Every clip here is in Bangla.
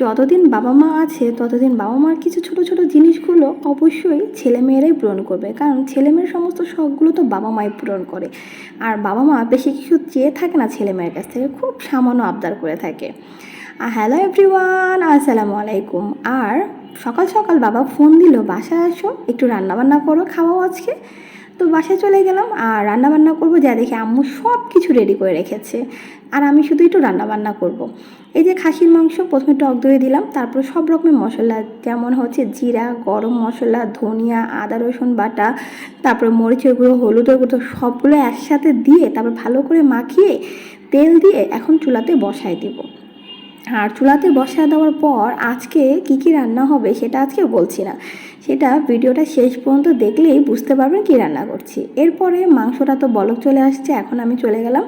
যতদিন বাবা মা আছে ততদিন বাবা মার কিছু ছোট ছোট জিনিসগুলো অবশ্যই ছেলেমেয়েরাই পূরণ করবে, কারণ ছেলেমেয়ের সমস্ত শখগুলো তো বাবা মাই পূরণ করে। আর বাবা মা বেশি কিছু চেয়ে থাকে না ছেলেমেয়ের কাছ থেকে, খুব সামান্য আবদার করে থাকে। হ্যালো এভরিওয়ান, আসসালামু আলাইকুম। আর সকাল সকাল বাবা ফোন দিল, বাসায় আসো একটু রান্নাবান্না করো, খাওয়াও আজকে। তো বাসায় চলে গেলাম আর রান্নাবান্না করবো, যা দেখে আম্মু সব কিছু রেডি করে রেখেছে আর আমি শুধু একটু রান্নাবান্না করব। এই যে খাসির মাংস, প্রথমে টক দই দিলাম, তারপর সব রকমের মশলা যেমন হচ্ছে জিরা, গরম মশলা, ধনিয়া, আদা রসুন বাটা, তারপর মরিচের গুঁড়ো, হলুদের গুঁড়ো, সবগুলো একসাথে দিয়ে তারপর ভালো করে মাখিয়ে তেল দিয়ে এখন চুলাতে বসায় দিব। আর চুলাতে বসা দেওয়ার পর আজকে কি কি রান্না হবে সেটা আজকে বলছি না, সেটা ভিডিওটা শেষ পর্যন্ত দেখলেই বুঝতে পারবেন কি রান্না করছি। এরপরে মাংসটা তো বলক চলে আসছে, এখন আমি চলে গেলাম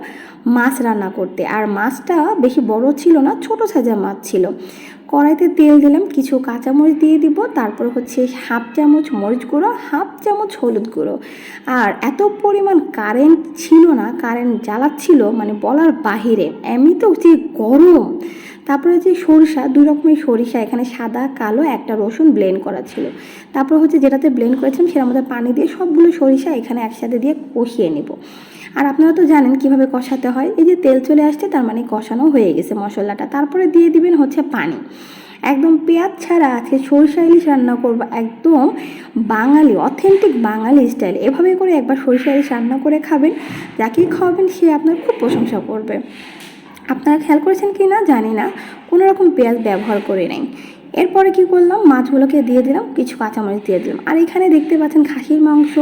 মাছ রান্না করতে। আর মাছটা বেশি বড় ছিল না, ছোট সাইজের মাছ ছিল। কড়াইতে তেল দিলাম, কিছু কাঁচামরিচ দিয়ে দিব, তারপর হচ্ছে হাফ চামচ মরিচ গুঁড়ো, হাফ চামচ হলুদ গুঁড়ো। আর এত পরিমাণ কারেন্ট ছিল না, কারেন্ট জ্বালাচ্ছিল মানে বলার বাহিরে, এমনিতেও যে গরম। তারপরে যে সরিষা, দুই রকমের সরিষা, এখানে সাদা কালো, একটা রসুন ব্লেন্ড করা ছিল। তারপর হচ্ছে যেটাতে ব্লেন্ড করেছিলাম সেটার মধ্যে পানি দিয়ে সবগুলো সরিষা এখানে একসাথে দিয়ে কষিয়ে নেব। আর আপনারা তো জানেন কিভাবে কষাতে হয়। এই যে তেল চলে আসছে, তার মানে কষানো হয়ে গেছে মশলাটা। তারপরে দিয়ে দিবেন হচ্ছে পানি, একদম পেঁয়াজ ছাড়া আজকে সরিষা ইলিশ রান্না করবো, একদম বাঙালি অথেন্টিক বাঙালি স্টাইল। এভাবে করে একবার সরিষা ইলিশ রান্না করে খাবেন, যাকেই খাওয়াবেন সে আপনার খুব প্রশংসা করবে। আপনারা খেয়াল করেছেন কি না জানি না, কোনো রকম পেঁয়াজ ব্যবহার করে নেই। এরপরে কি করলাম, মাছগুলোকে দিয়ে দিলাম, কিছু কাঁচামরিচ দিয়ে দিলাম। আর এখানে দেখতে পাচ্ছেন খাসির মাংস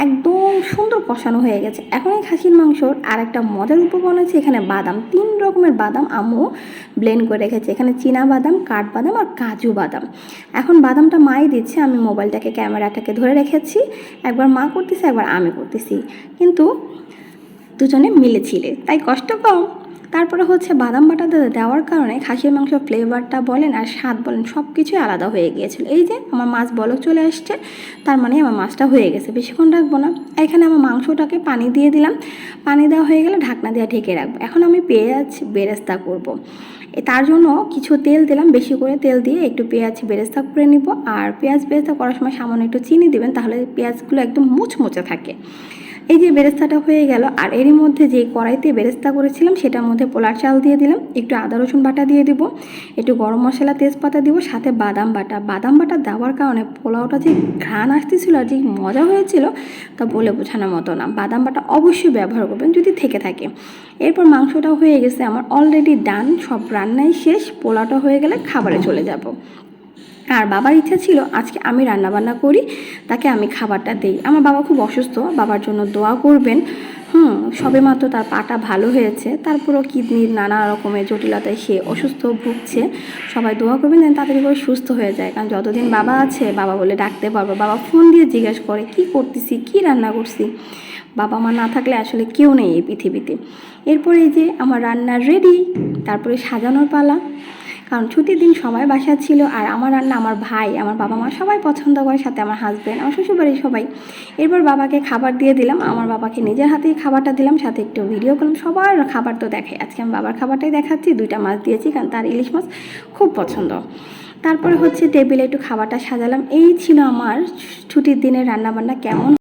একদম সুন্দর কষানো হয়ে গেছে। এখন এই খাসির মাংসর আর একটা মজার উপকরণ আছে, এখানে বাদাম, 3 রকমের বাদাম আম্মু ব্লেন্ড করে রেখেছে। এখানে চীনা বাদাম, কাঠবাদাম আর কাজু বাদাম। এখন বাদামটা মাই দিচ্ছে, আমি মোবাইলটাকে ক্যামেরাটাকে ধরে রেখেছি, একবার মা করতেছে একবার আমি করতেছি, কিন্তু দুজনে মিলেছিলে তাই কষ্ট কম। তারপরে হচ্ছে বাদাম বাটা দেওয়ার কারণে খাসির মাংস ফ্লেভারটা বলেন আর স্বাদ বলেন সব কিছুই আলাদা হয়ে গিয়েছিল। এই যে আমার মাছ বলক চলে আসছে, তার মানে আমার মাছটা হয়ে গেছে, বেশিক্ষণ রাখবো না। এখানে আমার মাংসটাকে পানি দিয়ে দিলাম, পানি দেওয়া হয়ে গেলে ঢাকনা দিয়ে ঢেকে রাখবো। এখন আমি পেঁয়াজ বেরেস্তা করব। তার জন্য কিছু তেল দিলাম, বেশি করে তেল দিয়ে একটু পেঁয়াজ বেরেস্তা করে নিব। আর পেঁয়াজ বেরেস্তা করার সময় সামান্য একটু চিনি দিবেন, তাহলে পেঁয়াজগুলো একদম মুচমুচে থাকে। এই যে বেরেস্তাটা হয়ে গেল, আর এরই মধ্যে যে কড়াইতে বেরেস্তা করেছিলাম সেটার মধ্যে পোলার চাল দিয়ে দিলাম, একটু আদা রসুন বাটা দিয়ে দিব, একটু গরম মশলা তেজপাতা দিব, সাথে বাদাম বাটা। বাদাম বাটা দেওয়ার কারণে পোলাওটা যে ঘ্রাণ আসতেছিল আর যে মজা হয়েছিল তা বলে বোঝানোর মতো না। বাদাম বাটা অবশ্যই ব্যবহার করবেন যদি থেকে থাকে। এরপর মাংসটাও হয়ে গেছে আমার অলরেডি ডান, সব রান্নাই শেষ। পোলাওটা হয়ে গেলে খাবারে চলে যাব। আর বাবার ইচ্ছা ছিল আজকে আমি রান্নাবান্না করি, তাকে আমি খাবারটা দিই। আমার বাবা খুব অসুস্থ, বাবার জন্য দোয়া করবেন। সবে মাত্র তার পাটা ভালো হয়েছে, তারপরও কিডনির নানা রকমের জটিলতায় সে অসুস্থ ভুগছে। সবাই দোয়া করবেন যেন তাড়াতাড়ি করে সুস্থ হয়ে যায়, কারণ যতদিন বাবা আছে বাবা বলে ডাকতে পারবো। বাবা ফোন দিয়ে জিজ্ঞেস করে কি করতেছি, কি রান্না করছি। বাবা মা না থাকলে আসলে কেউ নেই এই পৃথিবীতে। এরপরে এই যে আমার রান্না রেডি, তারপরে সাজানোর পালা, কারণ ছুটির দিন সবাই বাসা ছিল। আর আমার রান্না আমার ভাই, আমার বাবা মা সবাই পছন্দ করে, সাথে আমার হাজব্যান্ড, আমার শ্বশুরবাড়ির সবাই। এরপর বাবাকে খাবার দিয়ে দিলাম, আমার বাবাকে নিজের হাতেই খাবারটা দিলাম, সাথে একটু ভিডিও করলাম। সবার খাবার তো দেখাই, আজকে আমি বাবার খাবারটাই দেখাচ্ছি। 2টা মাছ দিয়েছি কারণ তার ইলিশ মাছ খুব পছন্দ। তারপরে হচ্ছে টেবিলে একটু খাবারটা সাজালাম। এই ছিল আমার ছুটির দিনের রান্নাবান্না। কেমন